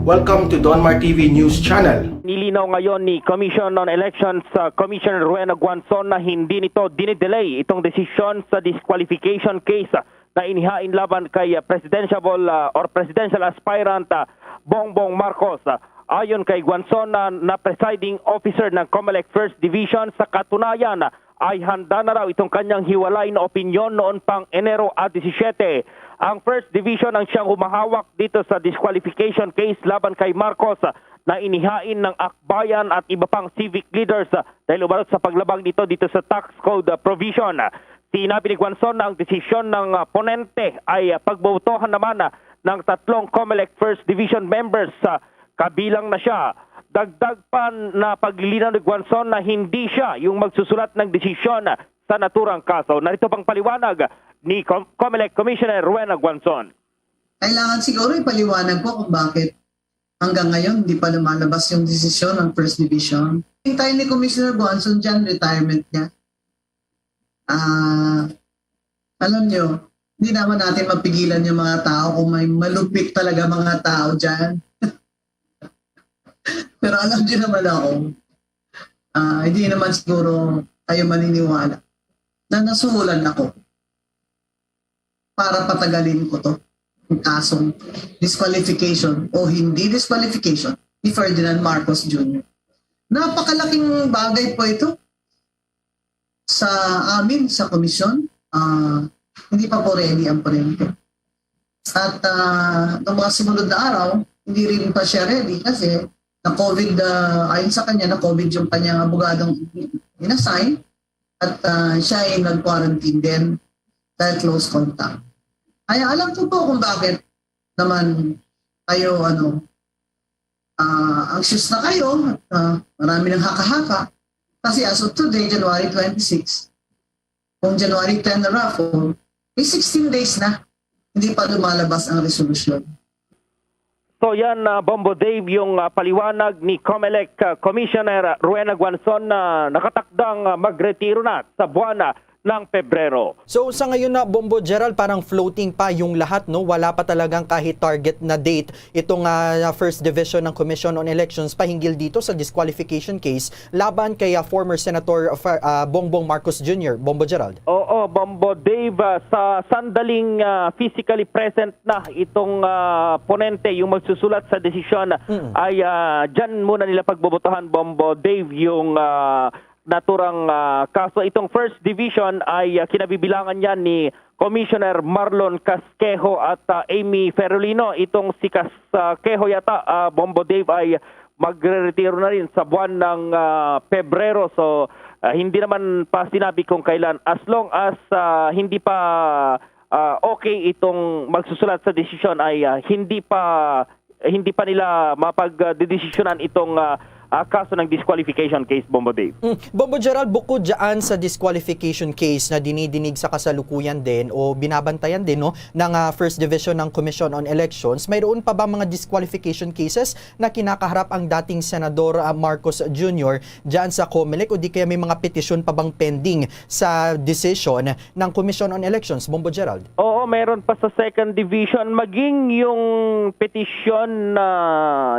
Welcome to Donmar TV News Channel. Nilinaw ngayon ni Commission on Elections Commissioner Rowena Guanzon na hindi nito dinidelay itong desisyon sa disqualification case na inihain laban kay presidential aspirant Bongbong Marcos. Ayon kay Guanzon na presiding officer ng COMELEC First Division, sa katunayan ay handa na raw itong kanyang hiwalay na opinyon noon pang Enero 17. Ang First Division ang siyang humahawak dito sa disqualification case laban kay Marcos na inihain ng akbayan at iba pang civic leaders dahil umarot sa paglabag dito sa tax code provision. Sinabi ni Guanzon na ang desisyon ng ponente ay pagbotohan naman ng tatlong COMELEC First Division members, kabilang na siya. Dagdag pa na paglilinaw ni Guanzon na hindi siya yung magsusulat ng desisyon sa naturang kaso. Narito pang paliwanag ni COMELEC Commissioner Rowena Guanzon. Kailangan siguro ipaliwanag po kung bakit hanggang ngayon hindi pa lumalabas yung desisyon ng First Division. Hintayin ni Commissioner Guanzon dyan, retirement niya. Alam nyo, hindi naman natin mapigilan yung mga tao kung may malupit talaga mga tao dyan. Pero alam nyo naman ako, hindi naman siguro tayo maniniwala na nasuhulan ako para patagalin ko to yung kasong disqualification o hindi disqualification ni Ferdinand Marcos Jr. Napakalaking bagay po ito sa amin, sa komisyon. Hindi pa po ready ang ponente. At noong mga sumunod na araw, hindi rin pa siya ready kasi na-COVID, ayon sa kanya, na-COVID yung kanyang abogadong inassign at siya ay nag-quarantine din dahil close contact. Kaya alam ko po kung bakit naman kayo anxious na kayo at marami ng haka-haka. Kasi as of today, January 26, kung January 10 na raffle, may 16 days na hindi pa lumalabas ang resolusyon. So yan, Bombo Dave, yung paliwanag ni COMELEC Commissioner Rowena Guanzon na nakatakdang magretiro na sa buwan ng Pebrero. So sa ngayon na, Bombo Gerald, parang floating pa yung lahat, no? Wala pa talagang kahit target na date itong First Division ng Commission on Elections pahinggil dito sa disqualification case laban kay former Senator Bongbong Marcos Jr. Bombo Gerald. Oo, Bombo Dave, sa sandaling physically present na itong ponente, yung magsusulat sa desisyon, ay dyan muna nila pagbobotohan, Bombo Dave, yung naturang kaso. Itong First Division ay kinabibilangan yan ni Commissioner Marlon Casquejo at Amy Ferolino. Itong si Casquejo yata, Bombo Dave, ay magre-retiro na rin sa buwan ng Pebrero. So hindi naman pa sinabi kung kailan, as long as hindi pa okay itong magsusulat sa desisyon, ay hindi pa nila mapagdedesisyonan itong kaso ng disqualification case, Bombo Dave. Bombo Gerald, bukod dyan sa disqualification case na dinidinig sa kasalukuyan din o binabantayan din, no, ng First Division ng Commission on Elections, mayroon pa ba mga disqualification cases na kinakaharap ang dating Senador Marcos Jr. dyan sa COMELEC, o di kaya may mga petisyon pa bang pending sa decision ng Commission on Elections, Bombo Gerald? Oo, mayroon pa sa Second Division, maging yung petisyon na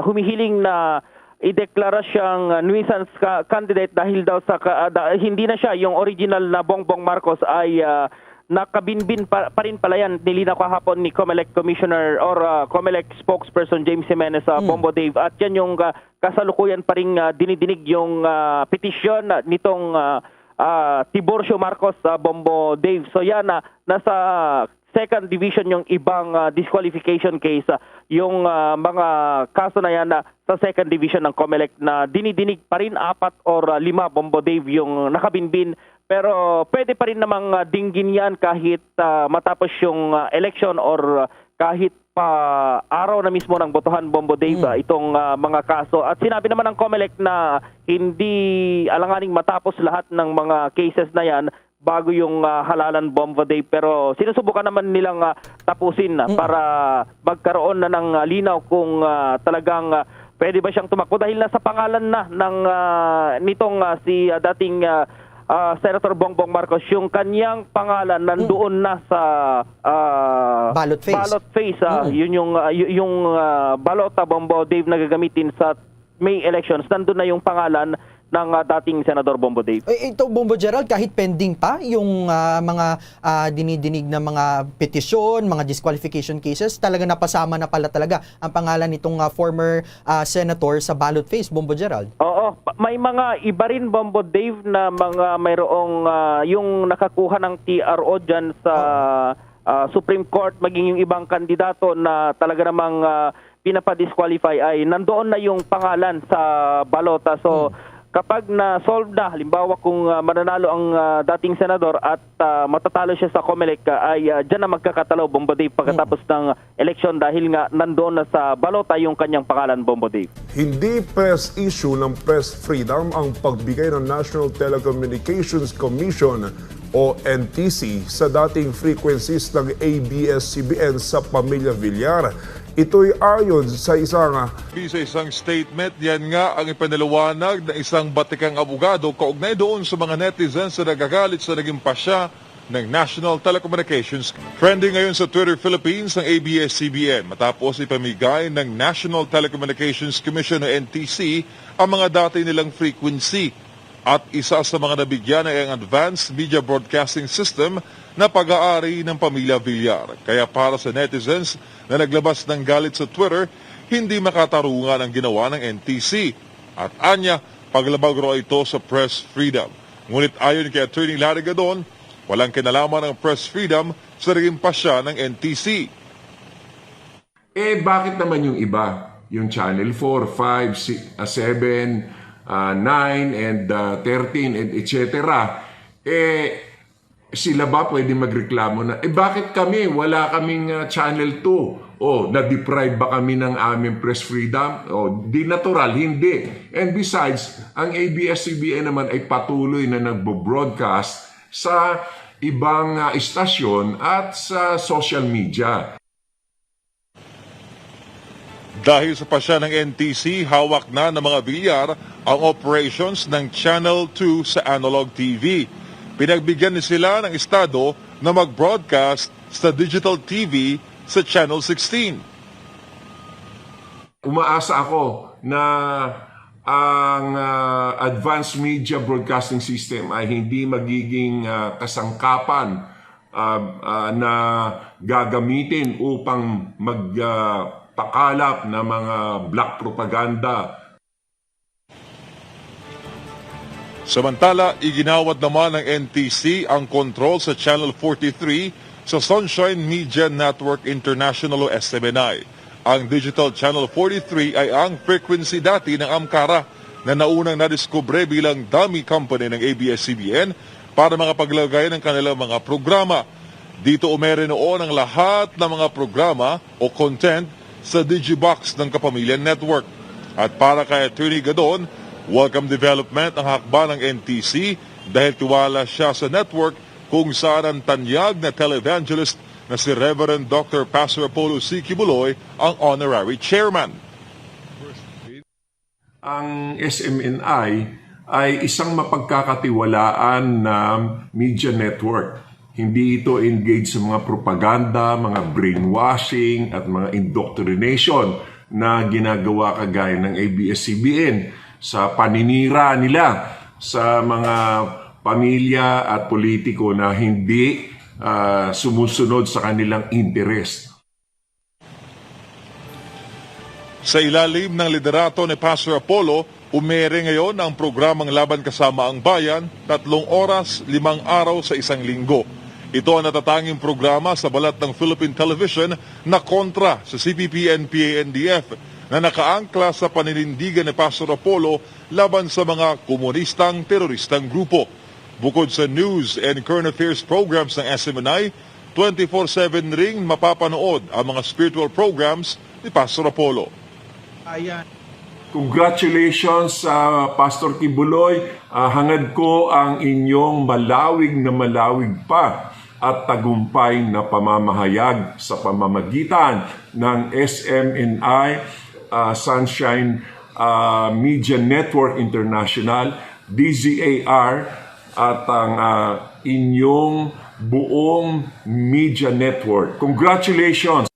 humihiling na ideklara siyang nuisance candidate dahil daw sa hindi na siya yung original na Bongbong Marcos, ay nakabinbin pa rin pala yan. Nilinaw kahapon ni COMELEC Commissioner or COMELEC spokesperson James Jimenez, Bombo Dave, at yan yung kasalukuyan pa rin dinidinig yung petisyon nitong Tiburcio Marcos, Bombo Dave. So yan, nasa Second Division yung ibang disqualification case, yung mga kaso na yan sa Second Division ng COMELEC na dinidinig pa rin 4 or 5, Bombo Dave, yung nakabinbin. Pero pwede pa rin namang dinggin yan kahit matapos yung election or kahit pa araw na mismo ng botohan, Bombo Dave, itong mga kaso. At sinabi naman ng COMELEC na hindi alanganing matapos lahat ng mga cases na yan bago yung halalan, Bombo Dave. Pero sinusubukan naman nilang tapusin para magkaroon na ng linaw kung talagang pwede ba siyang tumakbo dahil nasa pangalan na ng nitong si dating Senator Bongbong Marcos, yung kanyang pangalan nandoon na sa Ballot phase. Yun yung balota Bombo Dave na gagamitin sa May elections. Nandun na yung pangalan ng dating Senador Bombo Dave. Ito, Bombo Gerald, kahit pending pa yung mga dinidinig na mga petisyon, mga disqualification cases, talaga napasama na pala talaga ang pangalan nitong former senator sa ballot phase, Bombo Gerald. Oo, may mga iba rin, Bombo Dave, na mga mayroong yung nakakuha ng TRO dyan sa Supreme Court, maging yung ibang kandidato na talaga namang pinapadisqualify ay nandoon na yung pangalan sa balota. So, kapag na-solve na, halimbawa kung mananalo ang dating senador at matatalo siya sa COMELEC, ay dyan na magkakatalo, Bombo Dave, pagkatapos ng eleksyon dahil nga nandoon na sa balota yung kanyang pangalan, Bombo Dave. Hindi press issue ng press freedom ang pagbigay ng National Telecommunications Commission o NTC sa dating frequencies ng ABS-CBN sa Pamilya Villar. Ito'y ayon sa isang statement, yan nga ang ipinaliwanag ng isang batikang abogado kaugnay doon sa mga netizens na nagagalit sa naging pasya ng National Telecommunications. Trending ngayon sa Twitter Philippines ng ABS-CBN matapos ipamigay ng National Telecommunications Commission o NTC ang mga dati nilang frequency. At isa sa mga nabigyan ay ang Advanced Media Broadcasting System na pag-aari ng Pamilya Villar. Kaya para sa netizens na naglabas ng galit sa Twitter, hindi makatarungan ang ginawa ng NTC. At anya, paglabag raw ito sa press freedom. Ngunit ayon kay Attorney Larry Gadon, walang kinalaman ng press freedom sa naging pasya ng NTC. Bakit naman yung iba? Yung Channel 4, 5, 7, 9, and 13, and etc. Sila ba pwede magreklamo na, bakit kami? Wala kaming Channel 2. Na-deprive ba kami ng aming press freedom? Di natural, hindi. And besides, ang ABS-CBN naman ay patuloy na nagbo-broadcast sa ibang istasyon at sa social media. Dahil sa pasya ng NTC, hawak na ng mga Villar ang operations ng Channel 2 sa analog TV. Pinagbigyan ni sila ng estado na mag-broadcast sa digital TV sa Channel 16. Umaasa ako na ang Advanced Media Broadcasting System ay hindi magiging kasangkapan na gagamitin upang pakalap na mga black propaganda. Samantala, iginawad naman ng NTC ang control sa Channel 43 sa Sunshine Media Network International o SMNI. Ang Digital Channel 43 ay ang frequency dati ng Amcara na naunang nadiskubre bilang dummy company ng ABS-CBN para makapaglagay ng kanilang mga programa. Dito umere noon ang lahat ng mga programa o content sa Digibox ng Kapamilya Network. At para kay Attorney Gadon, welcome development ang hakba ng NTC dahil tiwala siya sa network kung saan ang tanyag na televangelist na si Reverend Dr. Pastor Apollo C. Kibuloy ang honorary chairman. Ang SMNI ay isang mapagkakatiwalaan na media network. Hindi ito engaged sa mga propaganda, mga brainwashing at mga indoctrination na ginagawa kagaya ng ABS-CBN sa paninira nila sa mga pamilya at politiko na hindi sumusunod sa kanilang interes. Sa ilalim ng liderato ni Pastor Apollo, umere ngayon ang programang Laban Kasama ang Bayan, 3 oras, 5 araw sa isang linggo. Ito ang natatanging programa sa balat ng Philippine Television na kontra sa CPP-NPA-NDF na nakaangkla sa paninindigan ni Pastor Apollo laban sa mga komunistang teroristang grupo. Bukod sa news and current affairs programs ng SMNI, 24/7 ring mapapanood ang mga spiritual programs ni Pastor Apollo. Congratulations, Pastor Kibuloy. Hangad ko ang inyong malawig pa at tagumpay na pamamahayag sa pamamagitan ng SMNI, Sunshine Media Network International, DZAR, at ang inyong buong media network. Congratulations!